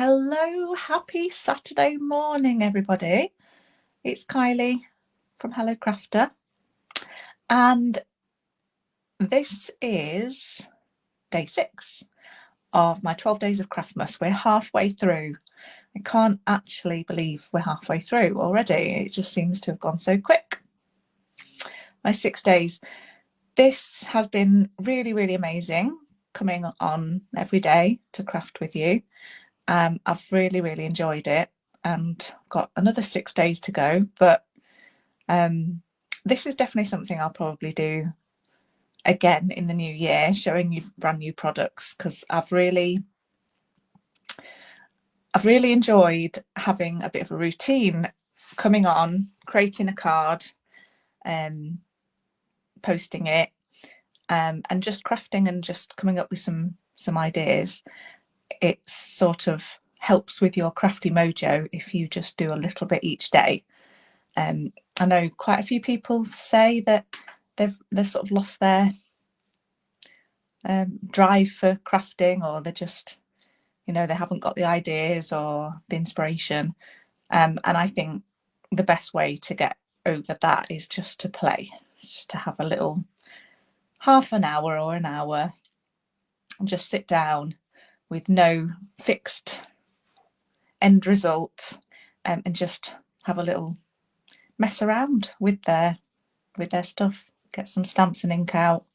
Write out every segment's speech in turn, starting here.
Hello, happy Saturday morning, everybody. It's Kylie from Hello Crafter, and this is day 6 of my 12 days of Craftmas. We're halfway through. I can't actually believe we're halfway through already. It just seems to have gone so quick. My 6 days. This has been really, really amazing, coming on every day to craft with you. I've really, really enjoyed it, and got another 6 days to go, but this is definitely something I'll probably do again in the new year, showing you brand new products, because I've really enjoyed having a bit of a routine, coming on, creating a card, posting it, and just crafting and just coming up with some ideas. It sort of helps with your crafty mojo if you just do a little bit each day. I know quite a few people say that they've sort of lost their drive for crafting, or they're just, they haven't got the ideas or the inspiration. And I think the best way to get over that is just to play. It's just to have a little half an hour or an hour and just sit down with no fixed end result, and just have a little mess around with their stuff. Get some stamps and ink out,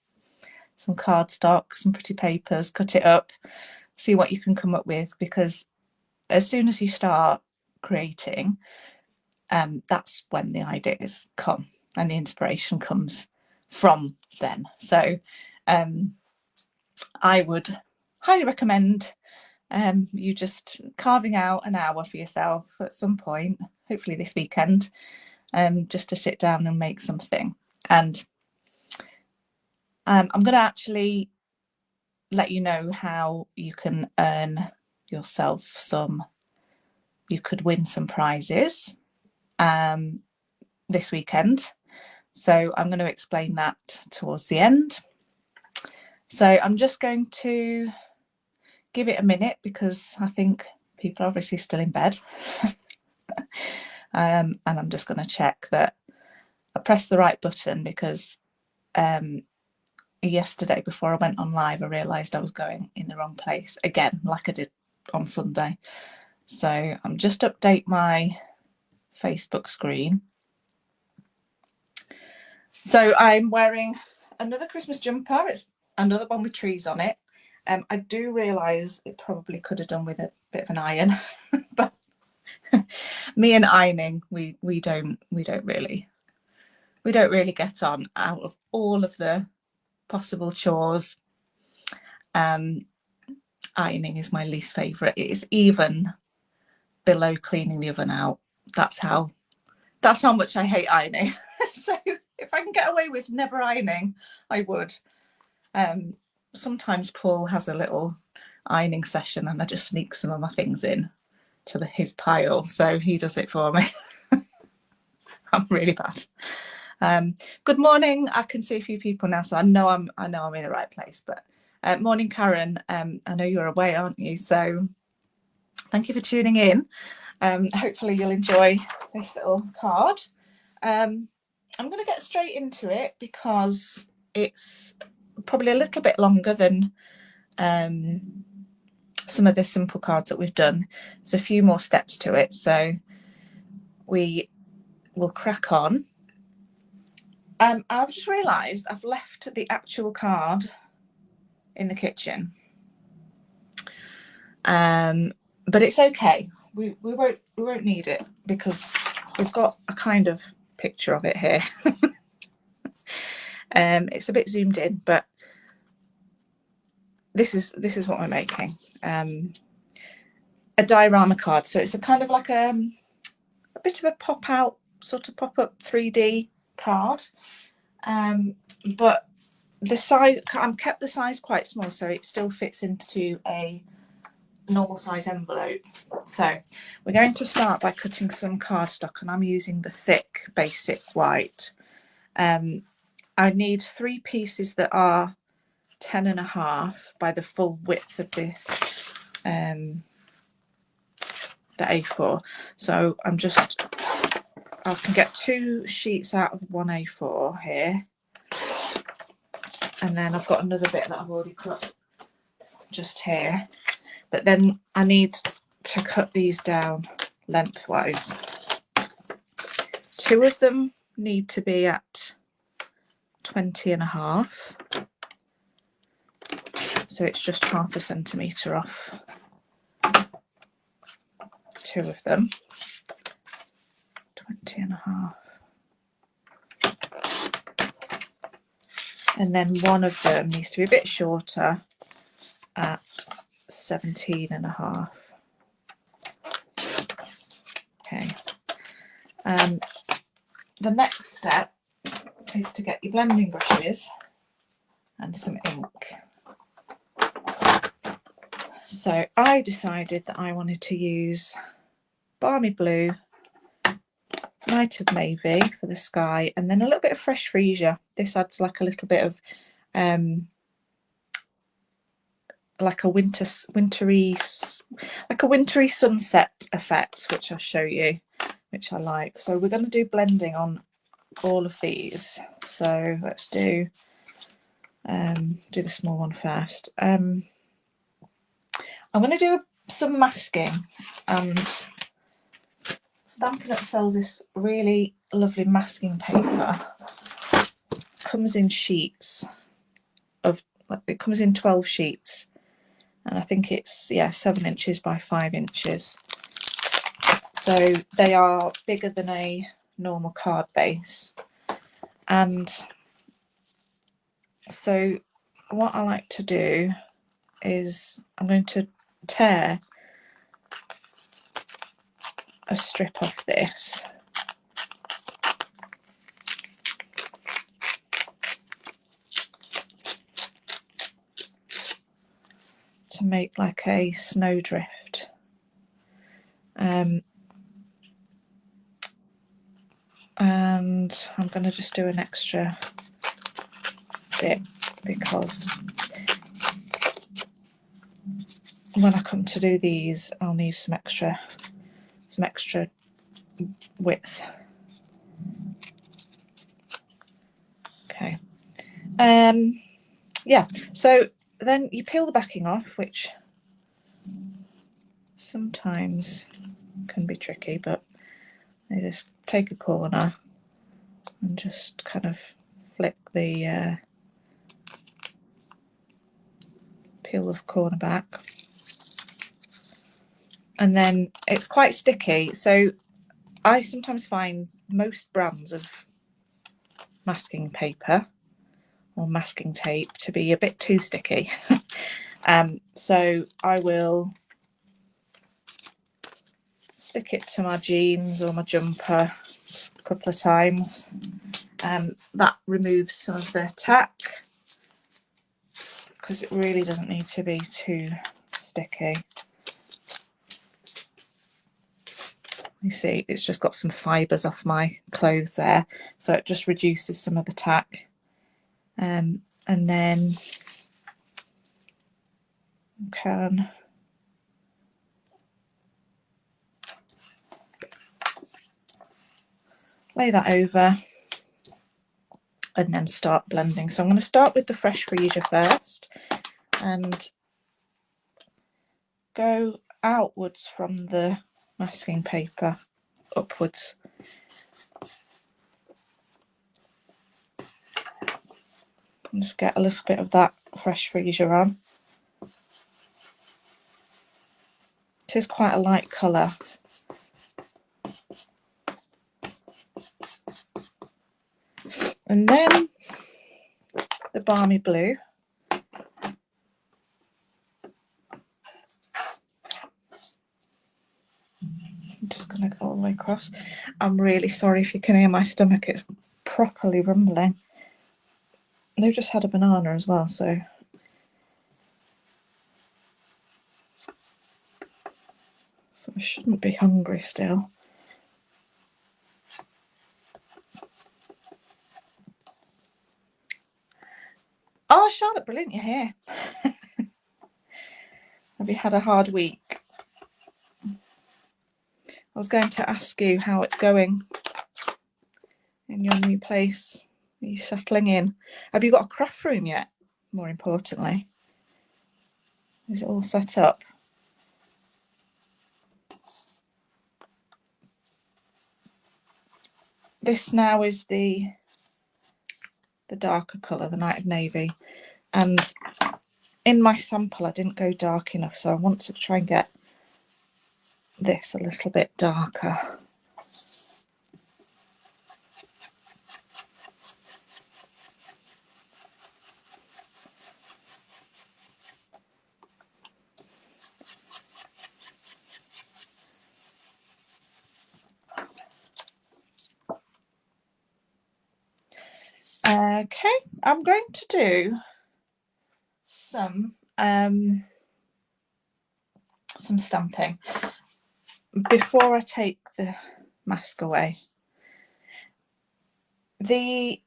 some cardstock, some pretty papers, cut it up, see what you can come up with, because as soon as you start creating, that's when the ideas come and the inspiration comes from then. So I would highly recommend you just carving out an hour for yourself at some point, hopefully this weekend, just to sit down and make something. And I'm going to actually let you know how you can earn yourself you could win some prizes this weekend. So I'm going to explain that towards the end. So I'm just going to give it a minute, because I think people are obviously still in bed. And I'm just going to check that I pressed the right button, because yesterday before I went on live I realised I was going in the wrong place again, like I did on Sunday. So I'm just update my Facebook screen. So I'm wearing another Christmas jumper. It's another one with trees on it. I do realise it probably could have done with a bit of an iron, but me and ironing, we don't really get on. Out of all of the possible chores, ironing is my least favourite. It is even below cleaning the oven out. That's how much I hate ironing. So if I can get away with never ironing, I would. Sometimes Paul has a little ironing session, and I just sneak some of my things in to his pile, so he does it for me. I'm really bad. Good morning. I can see a few people now, so I know I'm in the right place. But morning, Karen. I know you're away, aren't you? So thank you for tuning in. Hopefully you'll enjoy this little card. I'm going to get straight into it, because it's probably a little bit longer than some of the simple cards that we've done. There's a few more steps to it, so we will crack on. I've just realised I've left the actual card in the kitchen, but it's okay. We won't need it, because we've got a kind of picture of it here. It's a bit zoomed in, but this is what we're making. A diorama card, so it's a kind of like a bit of a pop-out, sort of pop-up 3D card, but the size, I've kept the size quite small, so it still fits into a normal size envelope. So we're going to start by cutting some cardstock, and I'm using the thick basic white. I need 3 pieces that are 10.5 by the full width of the the A4. So I can get 2 sheets out of one A4 here, and then I've got another bit that I've already cut just here, but then I need to cut these down lengthwise. 2 of them need to be at 20.5, so it's just 1/2 centimetre off 2 of them. 20.5, and then one of them needs to be a bit shorter at 17.5. Okay. The next step is to get your blending brushes and some ink. So I decided that I wanted to use Balmy Blue, Night of Navy for the sky, and then a little bit of Fresh Freesia. This adds like a little bit of like a wintry sunset effect, which I'll show you, which I like. So we're going to do blending on all of these. So let's do the small one first. I'm going to do some masking, and Stampin' Up sells this really lovely masking paper. Comes in sheets of, it comes in 12 sheets, and I think it's 7 inches by 5 inches. So they are bigger than a normal card base. And so what I like to do is I'm going to tear a strip off this, to make like a snowdrift. And I'm going to just do an extra bit, because when I come to do these, I'll need some extra width. Okay. Yeah, so then you peel the backing off, which sometimes can be tricky, but you just take a corner and just kind of flick the peel the corner back, and then it's quite sticky. So I sometimes find most brands of masking paper or masking tape to be a bit too sticky. So I will stick it to my jeans or my jumper a couple of times. That removes some of the tack, because it really doesn't need to be too sticky. You see, it's just got some fibres off my clothes there, so it just reduces some of the tack. And then you can lay that over and then start blending. So I'm going to start with the Fresh Freesia first and go outwards from the masking paper upwards. And just get a little bit of that Fresh Freesia on. It is quite a light colour. And then the Balmy Blue. I'm just going to go all the way across. I'm really sorry if you can hear my stomach, it's properly rumbling. They've just had a banana as well, so I shouldn't be hungry still. Oh, Charlotte, brilliant, you're here. Have you had a hard week? I was going to ask you how it's going in your new place. Are you settling in? Have you got a craft room yet? More importantly, is it all set up? This now is the darker colour, the Night of Navy, and in my sample I didn't go dark enough, so I want to try and get this a little bit darker. Okay, I'm going to do some stamping before I take the mask away. The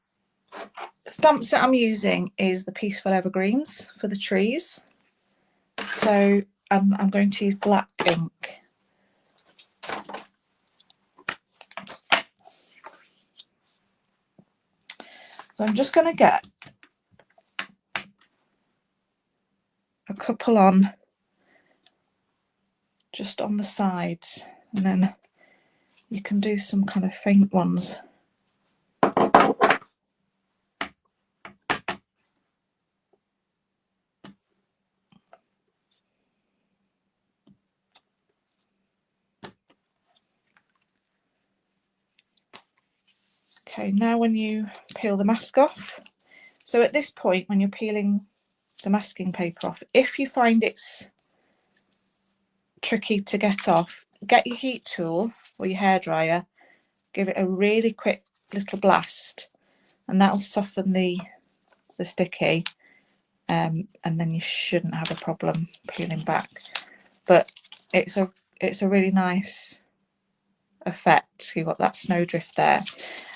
stamps that I'm using is the Peaceful Evergreens for the trees. So I'm going to use black ink. So I'm just going to get a couple on just on the sides, and then you can do some kind of faint ones. Okay, now when you peel the mask off, so at this point when you're peeling the masking paper off, if you find it's tricky to get off, get your heat tool or your hairdryer, give it a really quick little blast, and that'll soften the sticky, and then you shouldn't have a problem peeling back. But it's a really nice effect. You've got that snowdrift there.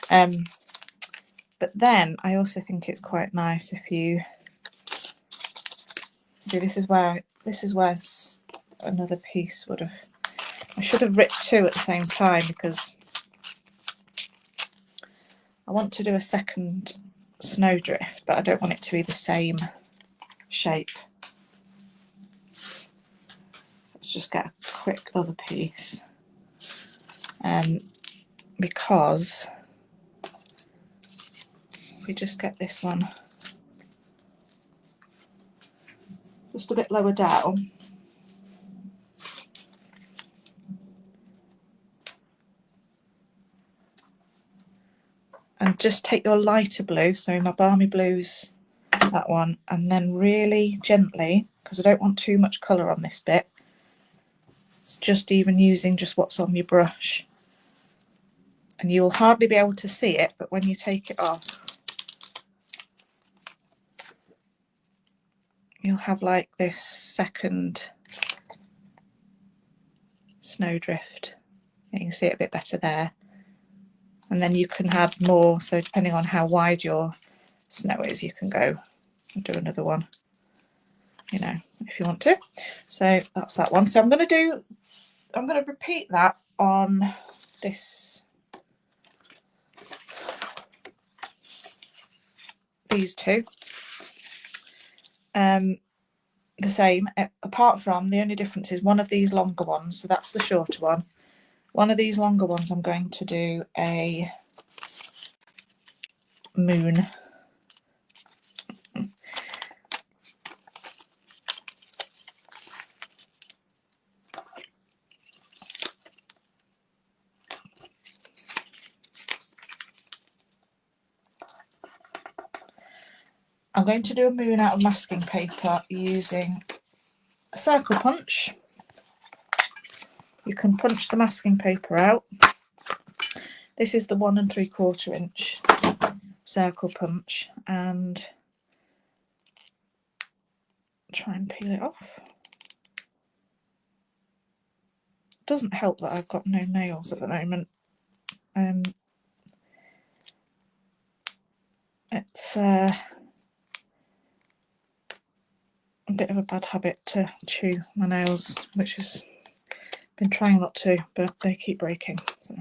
But then I also think it's quite nice if you see, this is where another piece would have, I should have ripped two at the same time because I want to do a second snowdrift, but I don't want it to be the same shape. Let's just get a quick other piece, because if we just get this one just a bit lower down, and just take your lighter blue, so my balmy blue's that one, and then really gently, because I don't want too much colour on this bit, it's just even using just what's on your brush, and you'll hardly be able to see it, but when you take it off you'll have like this second snowdrift. You can see it a bit better there, and then you can add more, so depending on how wide your snow is you can go and do another one, you know, if you want to. So that's that one. So I'm going to repeat that on these two, the same, apart from the only difference is one of these longer ones, so that's the shorter one of these longer ones I'm going to do a moon. I'm going to do a moon out of masking paper using a circle punch. You can punch the masking paper out. This is the 1 3/4 inch circle punch, and try and peel it off. It doesn't help that I've got no nails at the moment. It's a bit of a bad habit to chew my nails, which has Been trying not to, but they keep breaking. So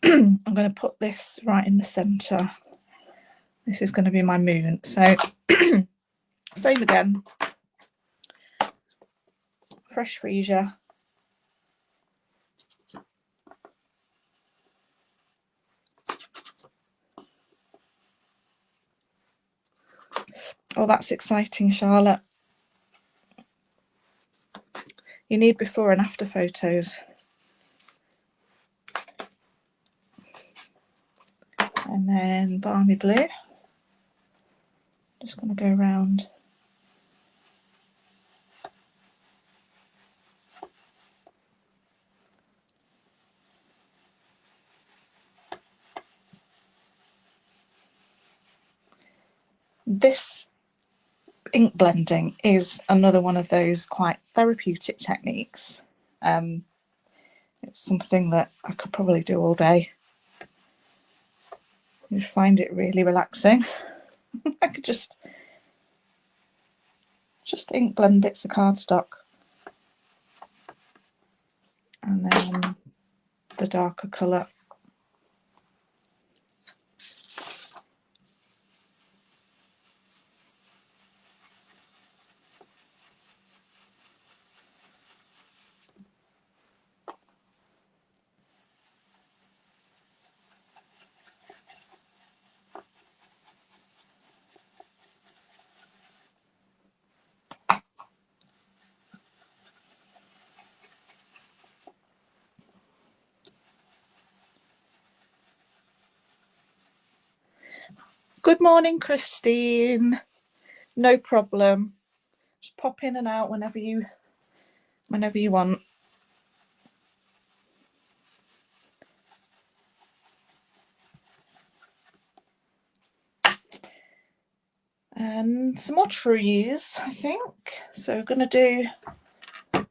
I'm going to put this right in the centre. This is going to be my moon. So same again. Fresh freesia. Oh, that's exciting, Charlotte. You need before and after photos. And then balmy blue. Just going to go around. This ink blending is another one of those quite therapeutic techniques. It's something that I could probably do all day. You'd find it really relaxing. I could just ink blend bits of cardstock and then the darker colour. Good morning, Christine. No problem. Just pop in and out whenever you want. And some more trees, I think. So we're going to I'm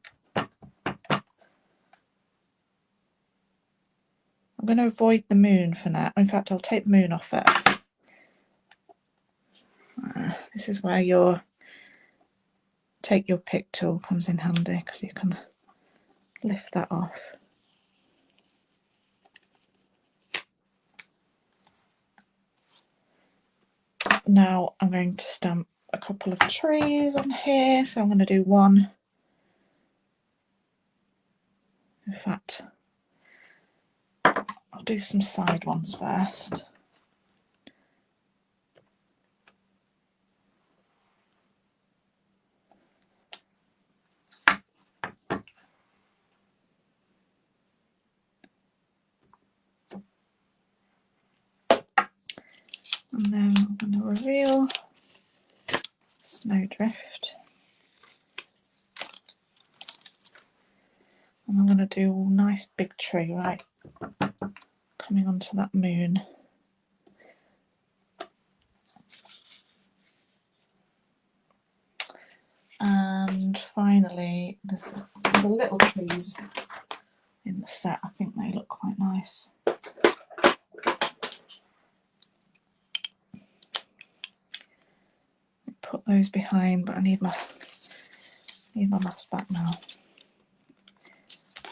going to avoid the moon for now. In fact, I'll take the moon off first. This is where your take your pick tool comes in handy, because you can lift that off. Now I'm going to stamp a couple of trees on here, so I'm going to do one. In fact, I'll do some side ones first. And then I'm going to reveal Snowdrift. And I'm going to do a nice big tree right coming onto that moon. And finally, there's the little trees in the set. I think they look quite nice. Put those behind, but I need my mask back now.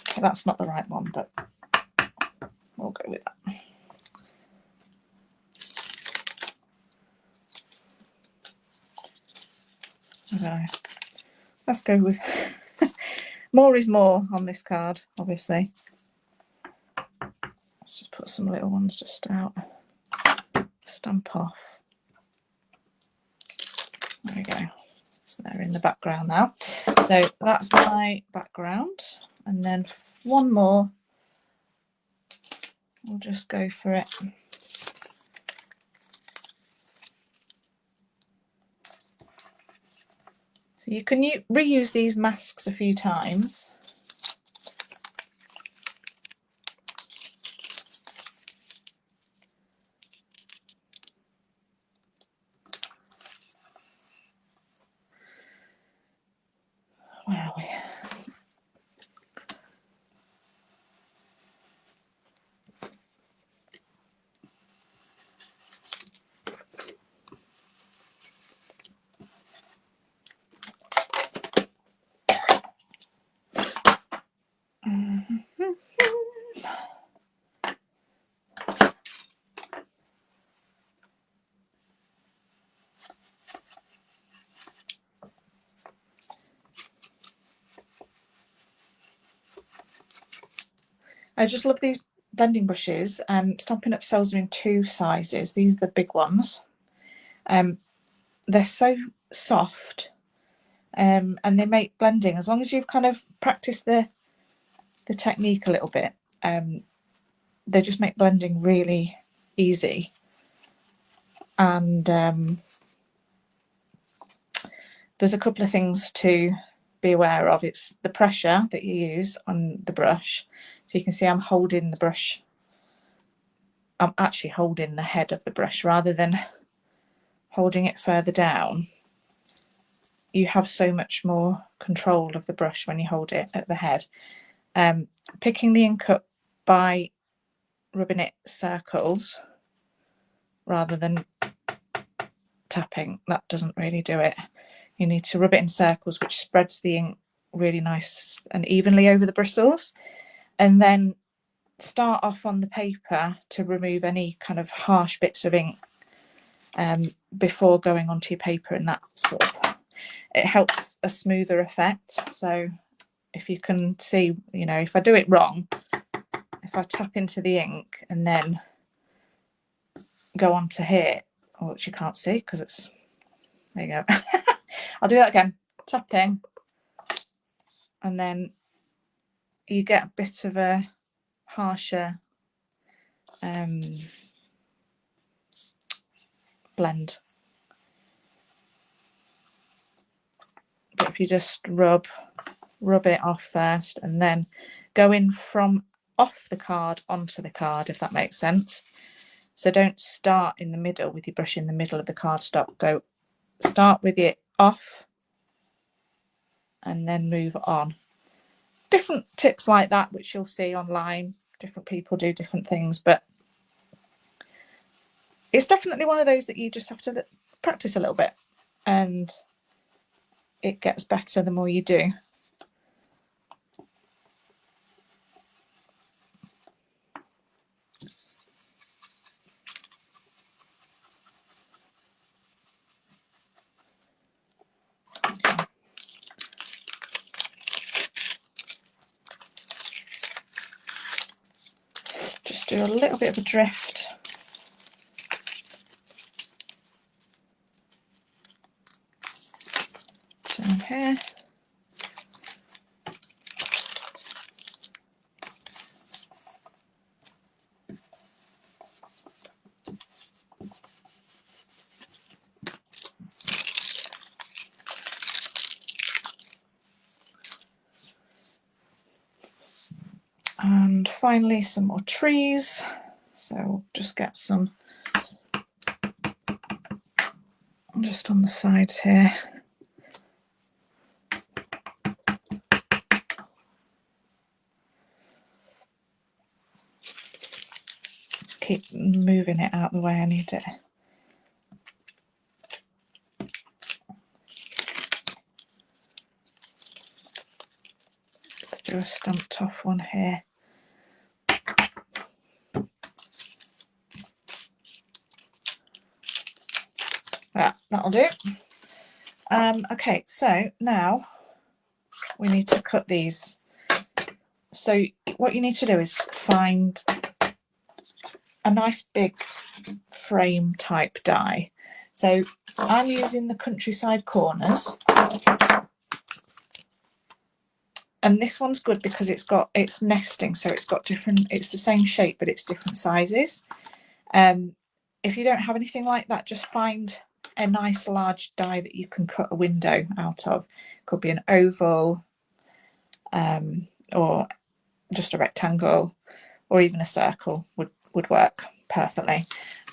Okay, that's not the right one, but we'll go with that. Okay, let's go with more is more on this card, obviously. Let's just put some little ones just out. Stamp off. There we go. So they're in the background now. So that's my background. And then one more. We'll just go for it. So you can reuse these masks a few times. Where are we? I just love these blending brushes. Stampin' Up sells them in 2 sizes. These are the big ones. They're so soft, and they make blending, as long as you've kind of practiced the technique a little bit, they just make blending really easy. And there's a couple of things to be aware of. It's the pressure that you use on the brush. So you can see I'm holding the brush, I'm actually holding the head of the brush rather than holding it further down. You have so much more control of the brush when you hold it at the head. Picking the ink up by rubbing it circles rather than tapping, that doesn't really do it. You need to rub it in circles, which spreads the ink really nice and evenly over the bristles, and then start off on the paper to remove any kind of harsh bits of ink before going onto your paper, and that sort of, it helps a smoother effect. So if you can see, you know, if I do it wrong, if I tap into the ink and then go on to here, which you can't see because it's, there you go. I'll do that again, tapping, and then you get a bit of a harsher blend. But if you just rub it off first and then go in from off the card onto the card, if that makes sense. So don't start in the middle with your brush in the middle of the cardstock. Go start with it off and then move on. Different tips like that, which you'll see online. Different people do different things, but it's definitely one of those that you just have to practice a little bit, and it gets better the more you do. Just do a little bit of a drift. Down here. And finally some more trees. So we'll just get some just on the sides here. Keep moving it out the way I need it. Let's do a stamped off one here. That'll do. Okay, so now we need to cut these. So what you need to do is find a nice big frame type die. So I'm using the Countryside Corners, and this one's good because it's nesting, so it's got different, it's the same shape but it's different sizes. If you don't have anything like that, just find a nice large die that you can cut a window out of. It could be an oval, or just a rectangle, or even a circle would work perfectly.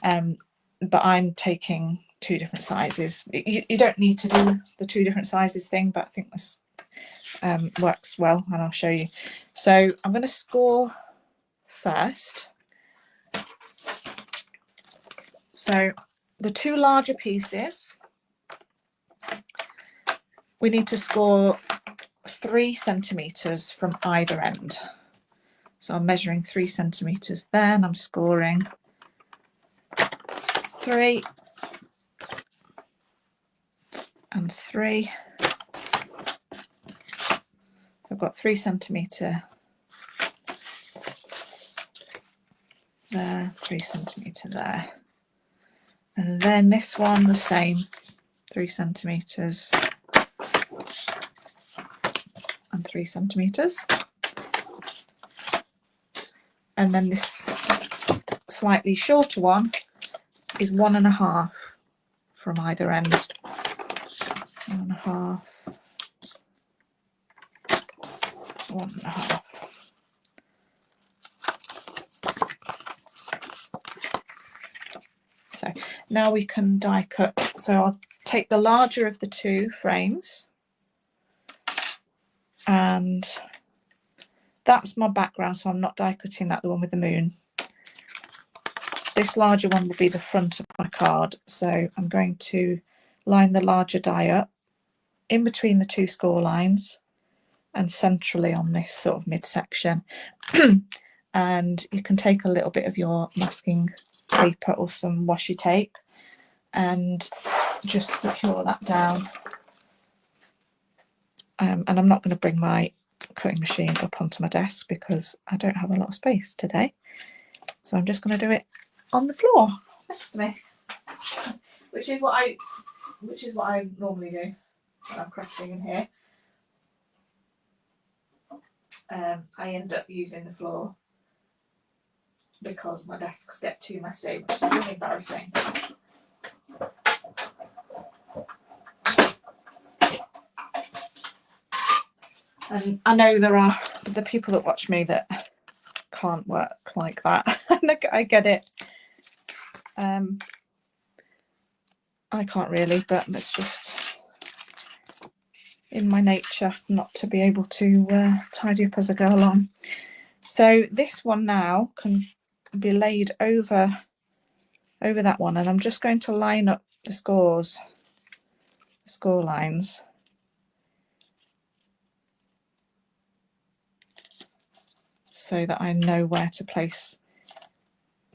But I'm taking 2 different sizes. You don't need to do the 2 different sizes thing, but I think this works well, and I'll show you. So I'm going to score first. So the 2 larger pieces, we need to score 3 centimetres from either end. So I'm measuring 3 centimetres there, and I'm scoring 3 and 3. So I've got 3 centimetre 3cm there. And then this one the same, 3cm and 3cm. And then this slightly shorter one is 1.5 from either end. 1.5, 1.5. So now we can die cut. So I'll take the larger of the two frames, and that's my background, so I'm not die cutting that, the one with the moon. This larger one will be the front of my card, so I'm going to line the larger die up in between the two score lines and centrally on this sort of midsection. And you can take a little bit of your masking paper or some washi tape and just secure that down. And I'm not going to bring my cutting machine up onto my desk because I don't have a lot of space today, so I'm just going to do it on the floor next to me, which is what I normally do when I'm crafting in here. I end up using the floor because my desks get too messy, which is really embarrassing. And I know there are the people that watch me that can't work like that. I get it. I can't really, but it's just in my nature not to be able to tidy up as I go along. So this one now can be laid over that one, and I'm just going to line up the score lines. So that I know where to place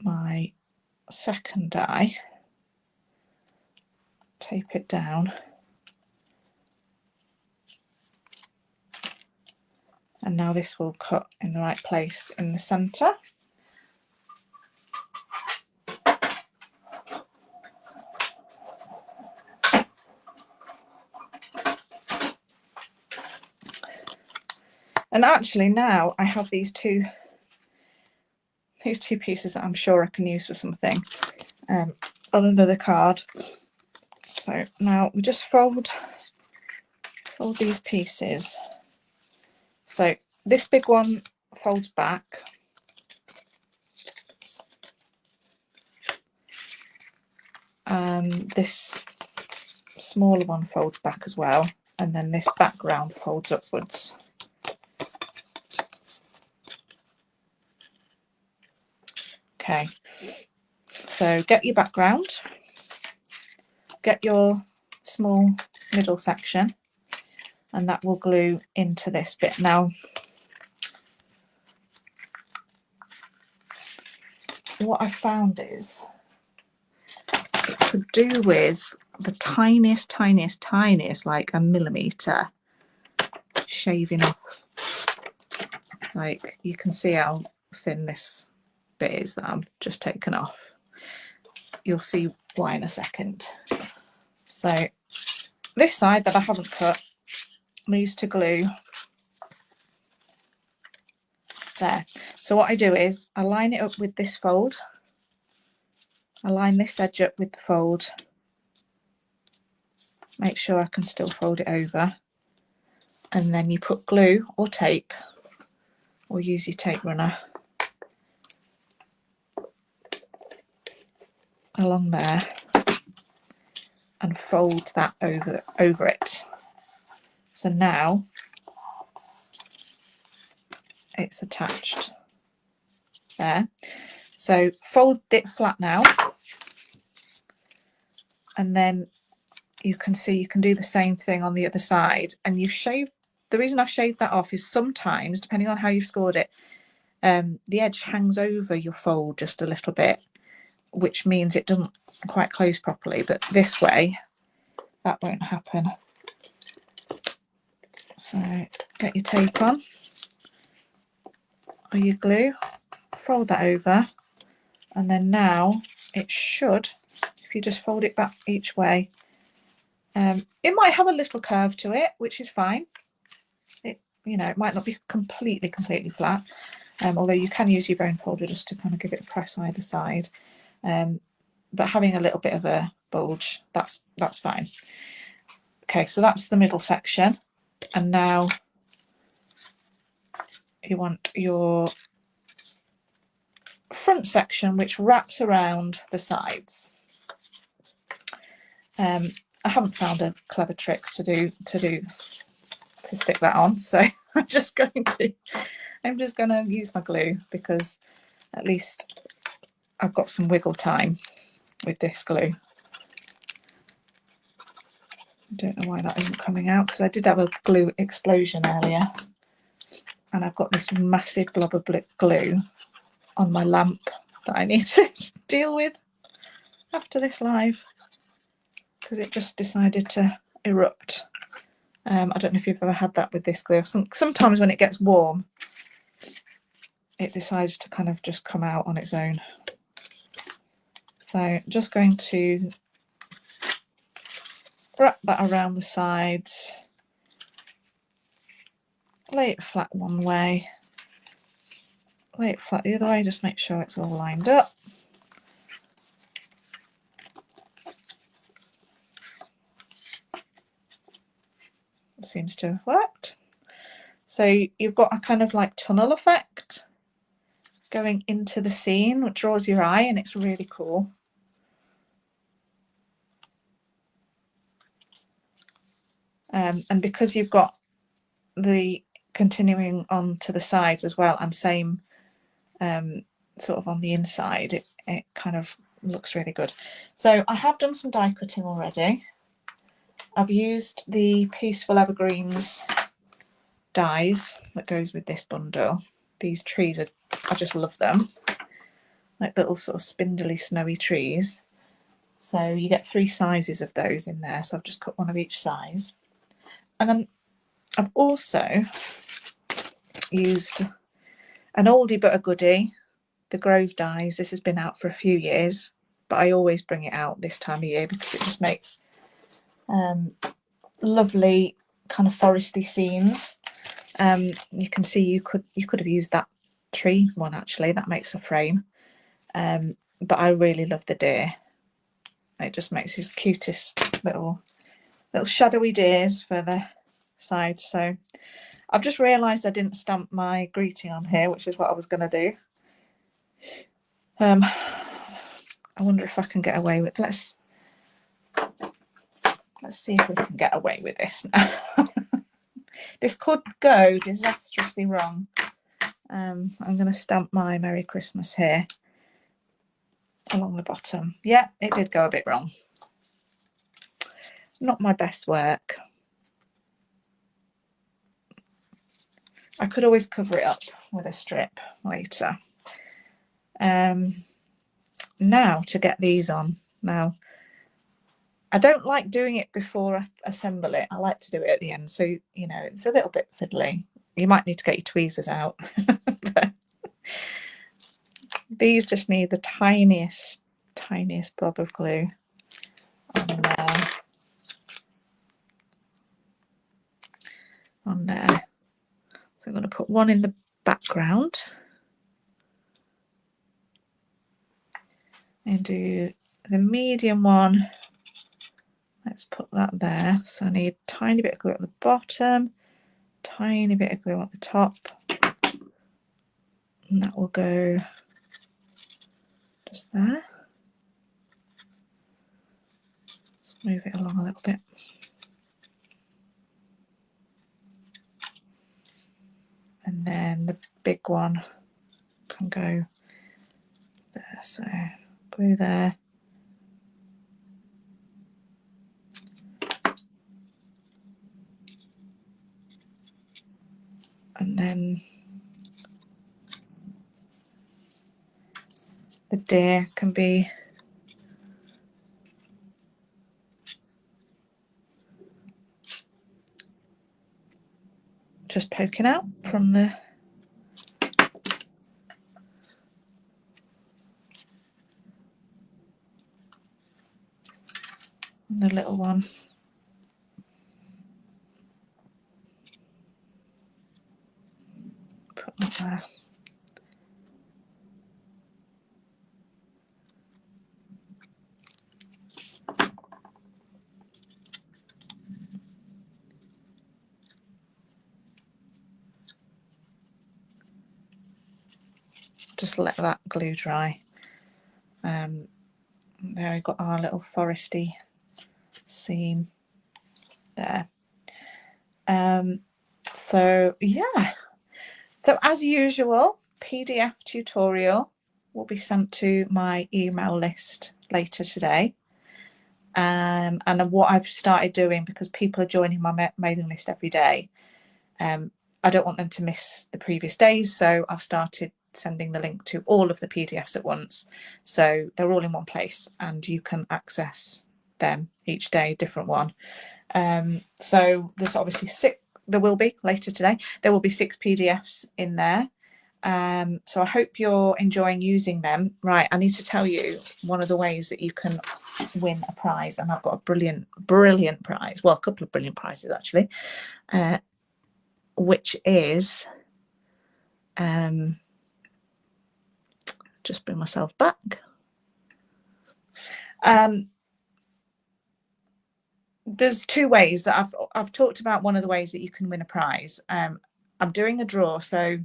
my second die. Tape it down. And now this will cut in the right place in the centre. And actually now I have these two pieces that I'm sure I can use for something on another card. So now we just fold these pieces. So this big one folds back, and this smaller one folds back as well, and then this background folds upwards. Okay, so get your background, get your small middle section, and that will glue into this bit. Now, what I found is it could do with the tiniest, like a millimetre shaving off. Like, you can see how thin this bit is that I've just taken off. You'll see why in a second. So this side that I haven't cut needs to glue there. So what I do is I line it up with this fold. I line this edge up with the fold. Make sure I can still fold it over. And then you put glue or tape, or use your tape runner along there and fold that over it. So now it's attached there. So fold it flat now, and then you can see you can do the same thing on the other side. And you've shaved, the reason I've shaved that off is sometimes, depending on how you've scored it, the edge hangs over your fold just a little bit, which means it doesn't quite close properly. But this way that won't happen. So get your tape on or your glue, fold that over, And then now it should, if you just fold it back each way, it might have a little curve to it, which is fine. It, you know, it might not be completely flat, although you can use your bone folder just to kind of give it a press either side. But having a little bit of a bulge, that's fine. Okay, so that's the middle section, and now you want your front section, which wraps around the sides. I haven't found a clever trick to stick that on, so I'm just going to use my glue, because at least I've got some wiggle time with this glue. I don't know why that isn't coming out, because I did have a glue explosion earlier, and I've got this massive blob of glue on my lamp that I need to deal with after this live, because it just decided to erupt. I don't know if you've ever had that with this glue. Sometimes when it gets warm, it decides to kind of just come out on its own. So just going to wrap that around the sides, lay it flat one way, lay it flat the other way, just make sure it's all lined up. It seems to have worked. So you've got a kind of like tunnel effect going into the scene, which draws your eye, and it's really cool. And because you've got the continuing on to the sides as well, and same sort of on the inside, it kind of looks really good. So I have done some die cutting already. I've used the Peaceful Evergreens dies that goes with this bundle. These trees I just love them, like little sort of spindly snowy trees. So you get 3 sizes of those in there, so I've just cut one of each size. And then I've also used an oldie but a goodie, the Grove dies. This has been out for a few years, but I always bring it out this time of year because it just makes lovely kind of foresty scenes. You can see you could have used that tree one, actually. That makes a frame. But I really love the deer. It just makes his cutest little shadowy deers for the side. So I've just realised I didn't stamp my greeting on here, which is what I was going to do. I wonder if I can get away with. Let's see if we can get away with this now. This could go disastrously wrong. I'm going to stamp my Merry Christmas here along the bottom. Yeah, it did go a bit wrong. Not my best work. I could always cover it up with a strip later. Now to get these on. Now, I don't like doing it before I assemble it. I like to do it at the end, so you know it's a little bit fiddly. You might need to get your tweezers out. But these just need the tiniest blob of glue on there. So I'm going to put one in the background and do the medium one. Let's put that there. So I need a tiny bit of glue at the bottom, tiny bit of glue at the top, and that will go just there. Let's move it along a little bit. And then the big one can go there. So glue there. And then the deer can be just poking out from the the little one. Put that there. Just let that glue dry. There we've got our little foresty seam there. So yeah, so as usual, PDF tutorial will be sent to my email list later today. And what I've started doing, because people are joining my mailing list every day, I don't want them to miss the previous days, so I've started sending the link to all of the PDFs at once, so they're all in one place and you can access them each day, different one. So there's obviously there will be later today, there will be 6 PDFs in there. So I hope you're enjoying using them. Right, I need to tell you one of the ways that you can win a prize, and I've got a brilliant prize, well, a couple of brilliant prizes actually, which is just bring myself back. There's 2 ways that I've talked about. One of the ways that you can win a prize. I'm doing a draw, so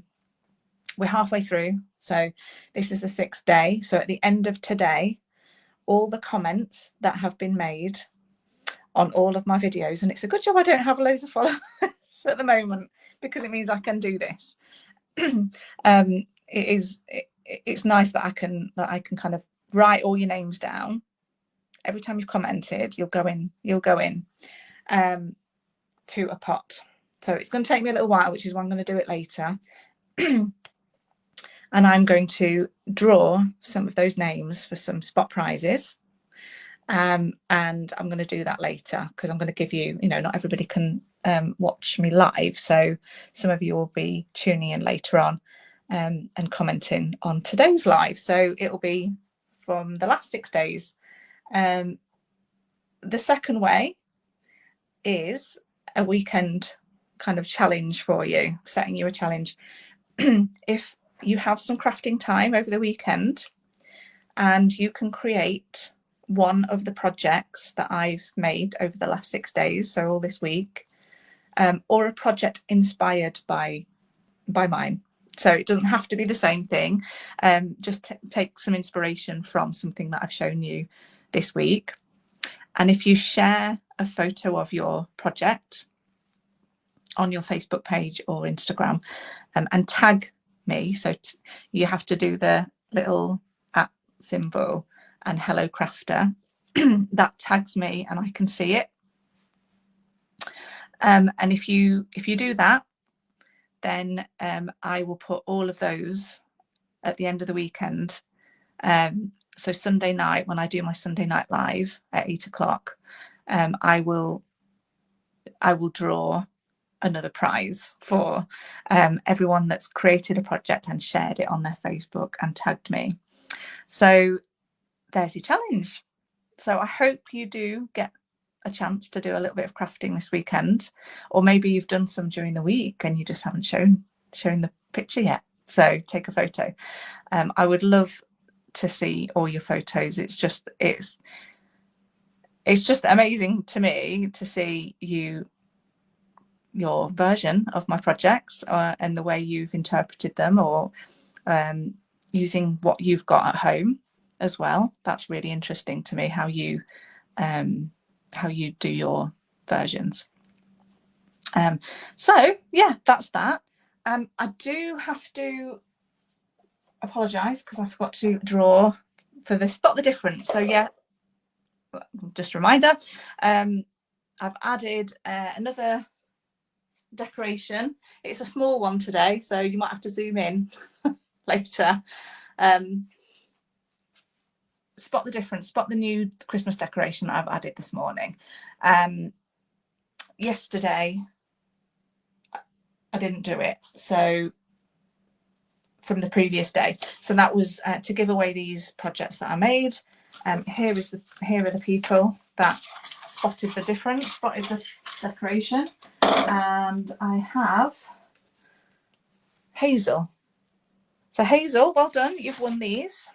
we're halfway through, so this is the 6th day. So at the end of today, all the comments that have been made on all of my videos, and it's a good job I don't have loads of followers at the moment, because it means I can do this. It's nice that I can kind of write all your names down. Every time you've commented, you'll go in to a pot. So it's going to take me a little while, which is why I'm going to do it later. And I'm going to draw some of those names for some spot prizes. And I'm going to do that later, because I'm going to give you, not everybody can watch me live. So some of you will be tuning in later on and commenting on today's live. So it'll be from the last 6 days. The second way is a weekend kind of challenge for you, setting you a challenge. If you have some crafting time over the weekend and you can create one of the projects that I've made over the last 6 days, so all this week, or a project inspired by mine. So it doesn't have to be the same thing. Just take some inspiration from something that I've shown you this week. And if you share a photo of your project on your Facebook page or Instagram, and tag me, so you have to do the little @ symbol and hello crafter, that tags me and I can see it. And if you do that, then I will put all of those at the end of the weekend. So Sunday night, when I do my Sunday night live at 8 o'clock, I will draw another prize for everyone that's created a project and shared it on their Facebook and tagged me. So there's your challenge. So I hope you do get a chance to do a little bit of crafting this weekend, or maybe you've done some during the week and you just haven't shown the picture yet. So take a photo. I would love to see all your photos. It's just amazing to me to see your version of my projects and the way you've interpreted them, or using what you've got at home as well. That's really interesting to me, how you do your versions. So yeah, that's that. I do have to apologise because I forgot to draw for the spot the difference. So yeah, just a reminder, I've added another decoration. It's a small one today, so you might have to zoom in later. Spot the difference, spot the new Christmas decoration that I've added this morning. Yesterday I didn't do it, so from the previous day. So that was to give away these projects that I made. Here are the people that spotted the difference, spotted the decoration. And I have Hazel. So Hazel, well done, you've won these.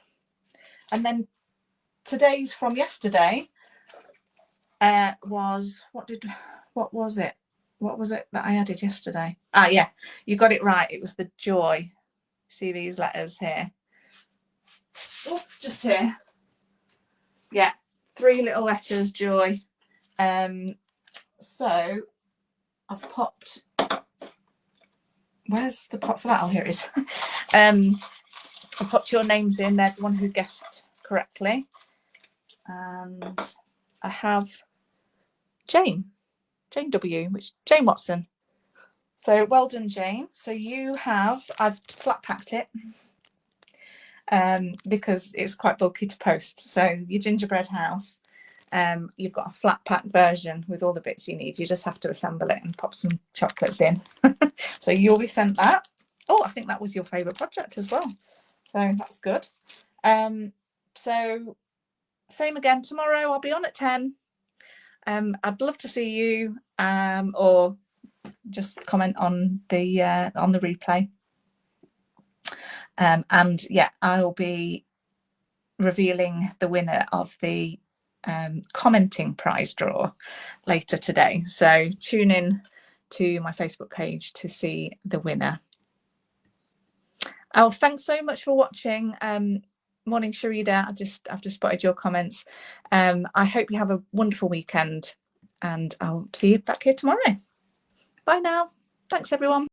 And then today's from yesterday was, what was it? What was it that I added yesterday? Ah, yeah, you got it right. It was the joy. See these letters here? Oops, just here. Yeah, 3 little letters, joy. So I've popped, where's the pot for that? Oh, here it is. I popped your names in, everyone who guessed correctly. And I have Jane W, which Jane Watson. So well done, Jane. So you have, I've flat packed it because it's quite bulky to post. So your gingerbread house, you've got a flat pack version with all the bits you need. You just have to assemble it and pop some chocolates in. So you'll be sent that. Oh, I think that was your favourite project as well. So that's good. So same again tomorrow. I'll be on at 10. I'd love to see you, or just comment on the replay. And yeah, I'll be revealing the winner of the commenting prize draw later today. So tune in to my Facebook page to see the winner. Oh, thanks so much for watching. Morning, Sharida. I've just spotted your comments. I hope you have a wonderful weekend, and I'll see you back here tomorrow. Bye now. Thanks, everyone.